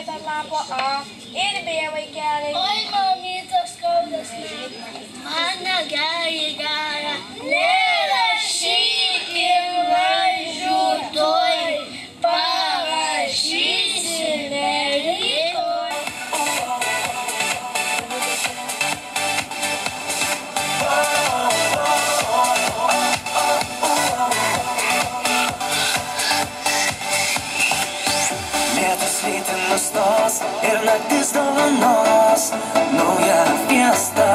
rašykit ant lapo A ir B vaikeliai. Oi, mamytas skaudas, man negerai gera. Nerašykim raidžių tuoj, parašysime rytoj. Lietus lyti nustos ir naktis dovanos naują fiestą.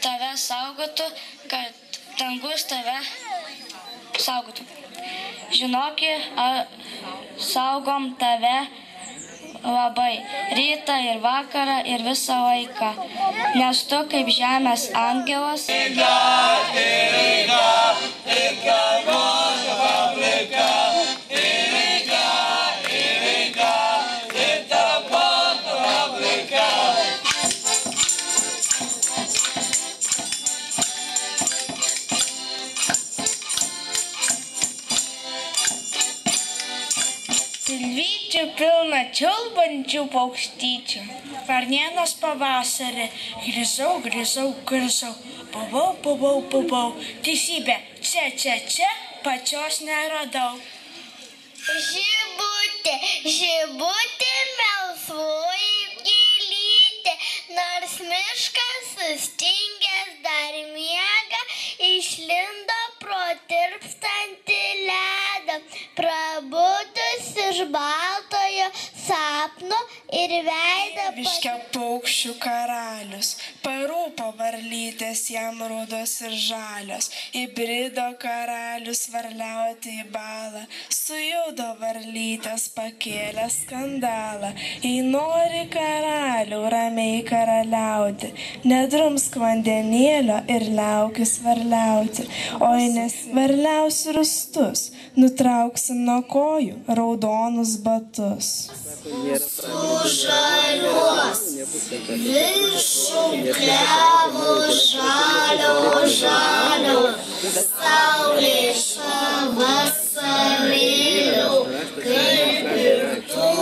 Tave saugotų, kad dangus tave saugotų. Žinoki, saugom tave labai, rytą ir vakarą ir visą laiką, nes tu kaip žemės angelas. Silvyčių pilna čiulbančių paukštyčių. Varnienos pavasarį. Grįžau. Buvau. Teisybė. Čia. Pačios neradau. Žibutė melsvoji gėlytė, nors miškas sustingęs dar miega, išlindo pro tirpstantį ledą, prabudus iš baltojo sapno ir veidą. Viškia paukščių karalius, parūpo varlytės jam rudos ir žalios, įbrido karalius varliauti į balą, sujudo varlytės pakėlė skandalą. Jei nori karalių ramiai karaliauti, nedrumsk vandenėlio ir liaukis varliauti, oi nes varliausi rūstus, nutrauksim nuo kojų raudonus batus. Sužaliuos viršum klevo žalio, saulė vasarėliau, kaip ir tu.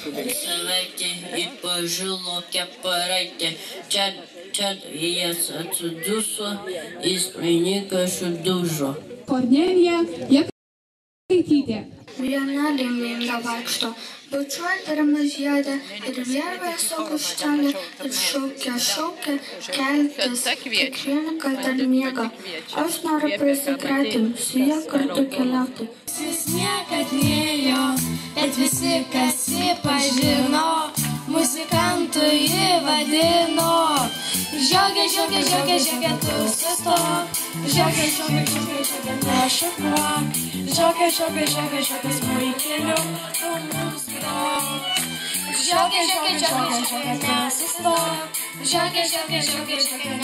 Savaitė į pažilo keparaitę, čia jis atsiduso, jis vainikašų dužo. Kornelija Jakaitytė. Viena laiminga vaikšto, bučiuodama žiedę ir vėrvę savo štelę ir šaukia, keltis, kiekvieną kartą miega. Aš noriu prisikratim, su ja kartu keliauti. Jis niekad nėjo, bet visi, kas jį pažino, muzikantų jį vadino. Žiogė, tu sustok, žiogė, nešokuok, žiogė, smuikeliu, tu mums grok. Žiogė, nesustok, žiogė,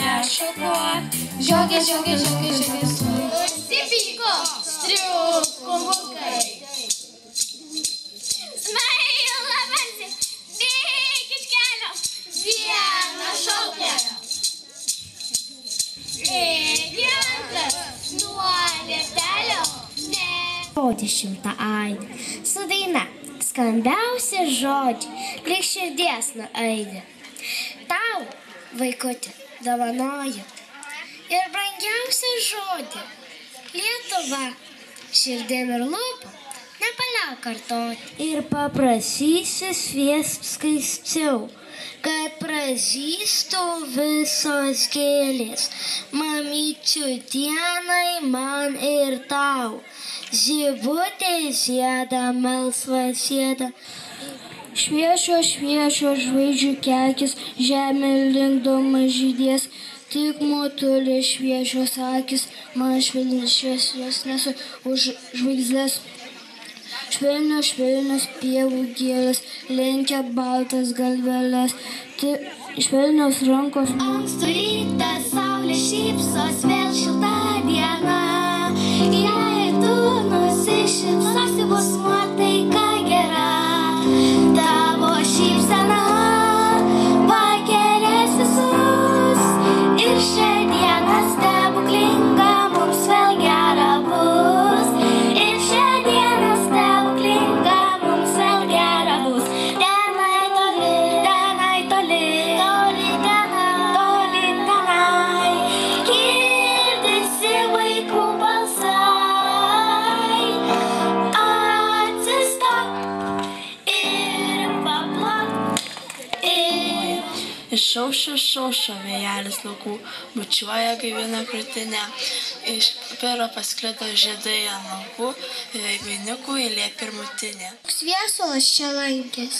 nešokuok, žiogė, smuikeliu. Užsipyko striukumukai. Smaila balsė, bėk iš kelio, vieną šaukia. Ėgiantas nuo lieptelio, ne. Žodį šimtą ainių, su daina skambiausi žodžiai, lyg širdies nuaidė. Tau, vaikuti, dovanoju ir brangiausią žodį - Lietuva, širdim ir lūpom, nepaliauk kartoti. Ir paprašysi sviest skaisčiau, kad pražystų visos gėlės, mamyčių dienai man ir tau, žibutė žiedą, melsvą žiedą. Šviesios žvaigždžių kekis, žemė linkdoma žydės, tik motulė šviesios akis, man šviesesnės už žvaigždės. Švelnios pievų gėlės, lenkia baltas galvelės, švelnios rankos. Ankstų rytą saulė šypsos, vėl šilta diena, jei tu nusišypsosi, bus nuotaika gera. Tavo šypsena pakelės visus ir šią dieną stebuklinga mums vėl gera bus. Ir šią dieną stebuklinga mums vėl gera bus. Tenai toli, toli tenai, girdisi vaikų balsai. Išaušo vėjelis laukų, bučiuoja gaivina krūtinę, iš piro pasklido žiedai ant laukų, vainikų įlė pirmutinė. Sviesulas čia lankės,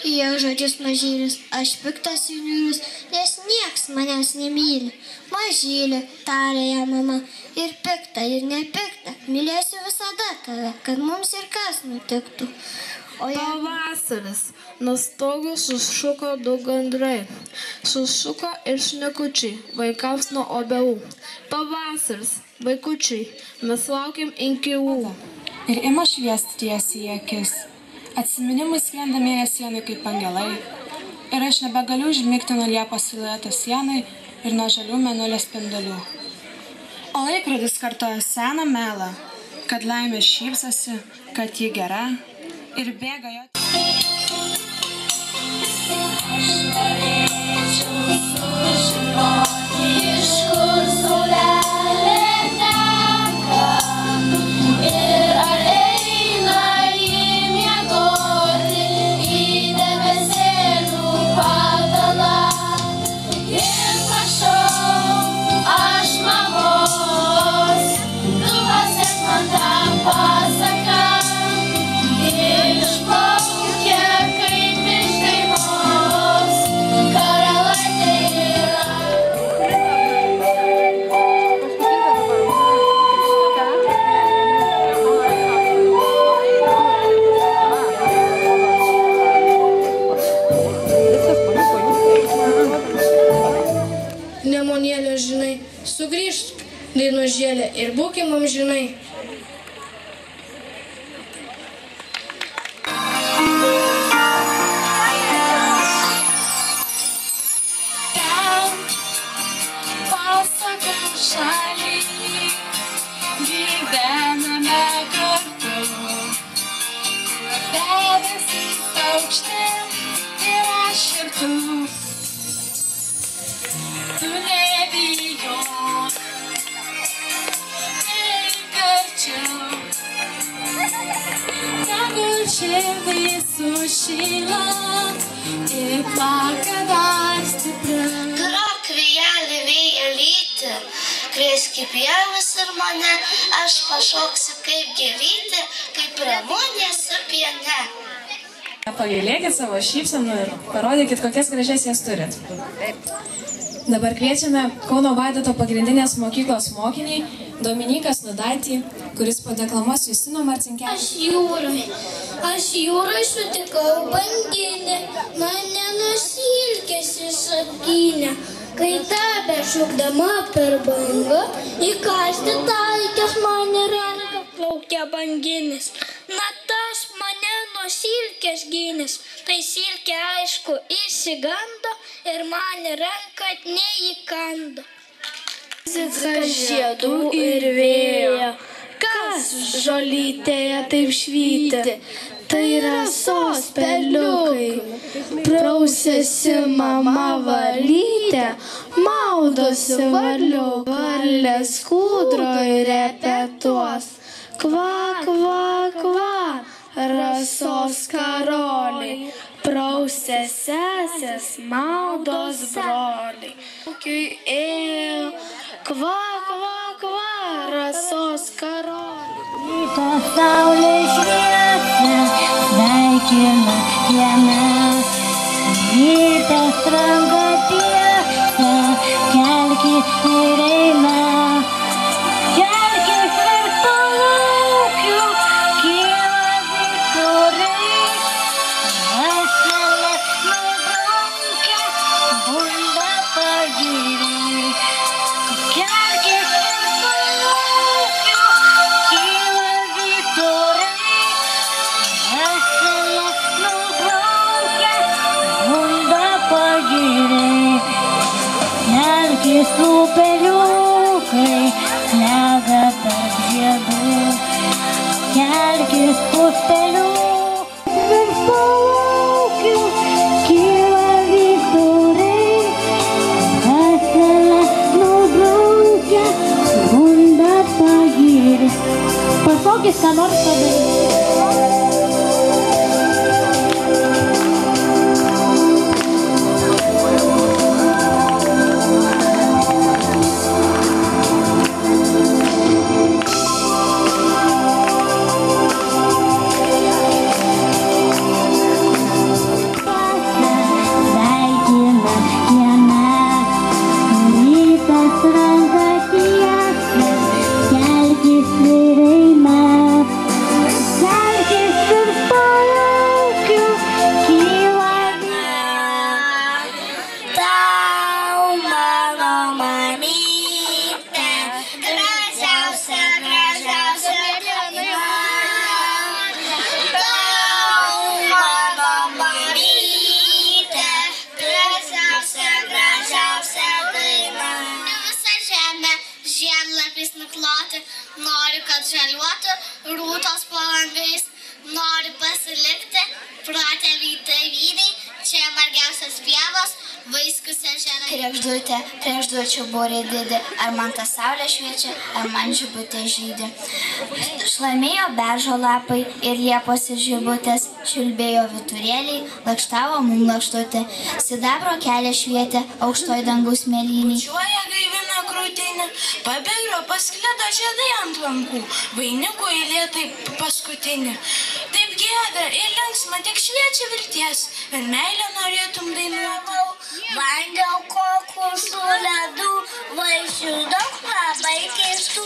į jo žodžius mažylis, aš piktas ir niūrus, nes nieks manęs nemyli. Mažylė, tarė ją mama, ir pikta, ir nepikta, mylėsiu visada tave, kad mums ir kas nutiktų. Pavasaris, nuo stogo sušuko du gandrai, sušuko ir šnekučiai, vaikams nuo obelų. Pavasaris, vaikučiai, mes laukiam inkilų. Ir ima šviesti tiesiai į akis, atsiminimai skrenda mėnesienai kaip angelai. Ir aš nebegaliu užmigti nuo liepos silueto sienai ir nuo žalių mėnulio spindulių. O laikrodis kartoja seną melą, kad laimė šypsosi, kad ji gera. Ir bėga jo. Aš norėčiau sužinoti, iš kur saulelė teka ir ar eina ji miegoti į debesėlių patalą. Ir prašau aš mamos, tu pasek man tą pasaką. Išplaukia kaip iš dainos, karalaitė yra. Nemonėlė, žinai, sugrįžt, dainužėlė, ir būkim amžinai. Gyvename kartu, debesys aukšti ir aš ir tu. Tu nebijok, eik arčiau, tegul širdį sušyla ir plaka dar stipriau. Grok vėjelį, vėjelyti, krėsk į pievas ir mane, aš pašoksiu kaip gėlytė, kaip ramunė su piene. Pagailėkit savo šypsenų ir parodykit, kokias gražias jas turit. Dabar kviečiame Kauno Vaidoto pagrindinės mokyklos mokinį Dominiką Snudaitį, kuris padeklamuos Justino Marcinkevičiaus. Aš jūrai sutikau banginę, mane nusilkės išapgynė. Kai tebe šūkdama per bangą, įkasti taikės mane ranką, plaukia banginis. Na tas mane nuo silkės gynės, tai silkė aišku išsigando ir mane ranką neįkando. Zitsa žiedų ir vėjo, kas žolytėje taip švyti, tai rasos peliukai. Prausėsi mama valytė, maudosi varliuk, varlės kūdroj repetuos. Kva, kva, kva, rasos karoliai, prausė sesės, maudos broliai. Ūkiui ėjo, kva, kva, kva, rasos karoliai. Ryto saulė šviesa, sveikina diena. Rytas ranką tiesa, kelkis ir eina. Kelkis ir palaukiu, kyla vyturiai. Vasaras nubraukia, bunda pagiriai. Kelkis ir palaukiu, kyla vyturiai. Vasaras nubraukia, bunda pagiriai. Kelkis upeliukai, klega tarp žiedų. Kelkis upeliukai, ir palaukiu, kyla vyturiai. Vasaras nubraukia, bunda pagiriai. Pašaukis, ką nors padaryti. Noriu, kad žaliuotų rūtos po langais, noriu pasilikti protėviai tėvynei, čia margiausios pievos, vaiskus ežerai. Kregždutė, kregždučių būrė didį, ar man ta saulė šviečia, ar man žibutė žydi. Šlamėjo beržo lapai ir liepos ir žibutės, čiulbėjo vyturėliai, lakštavo mum lakštutė, sidabro kelią švietė, aukštoj dangus mėlynį. Bučiuoja gaivina krūtinę, pabėgo pasklido žiedai ant lankų, vainikų eilė taip paskutinė. Taip giedra ir linksma, tik šviečia vilties, bet meilę norėtum dainuoti. Vangiau kokosų ledų, vaisių daug labai keistų,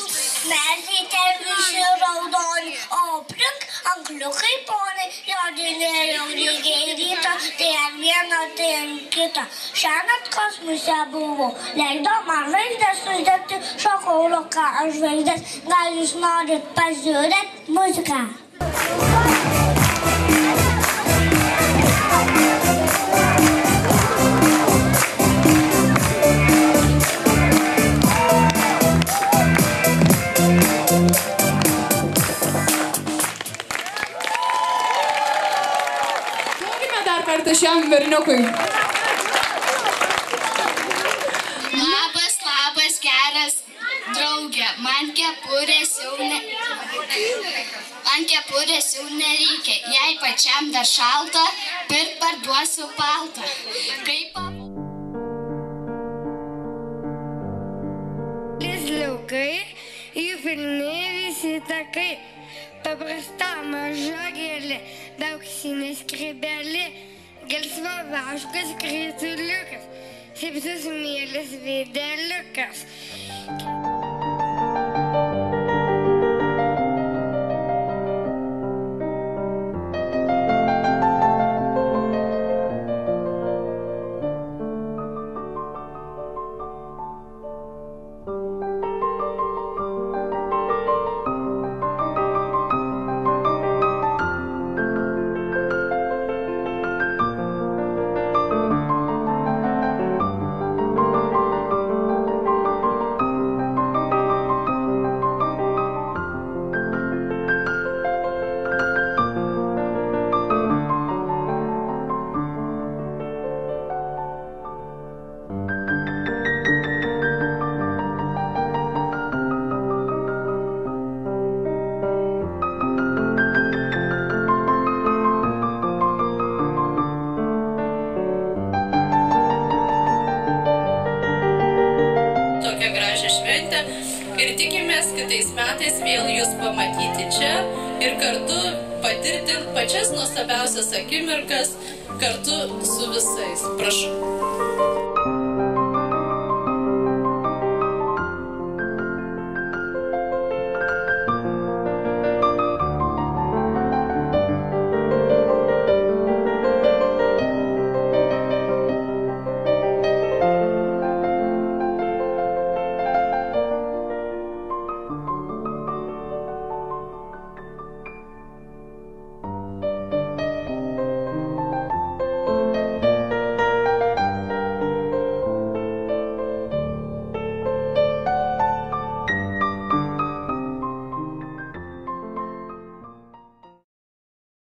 medžiai terviši raudoni, o aplink ankliukai ponai, jodinėjau lygiai ryto, tai ant vieno, tai ant kito. Šiąnakt kosmose buvau, leido man žvaigždės uždegti, šokau lauką ant žvaigždės, gal jūs norit pažiūrėt muziką? Šiam berniukui. Labas, labas, geras draugė, man kepurės jau nereikia, jei pačiam dar šalta, pirkt parduosiu paltą. Liaukai, jų pilni visi takai, paprasta maža gėlė, daugsinė skrybelė. Gelsva vaškas krituliukas, septus mėlis veideliukas. atvykote ir tikimės kitais metais vėl jūs pamatyti čia ir kartu patirti pačias nuostabiausias akimirkas kartu su visais. Prašau.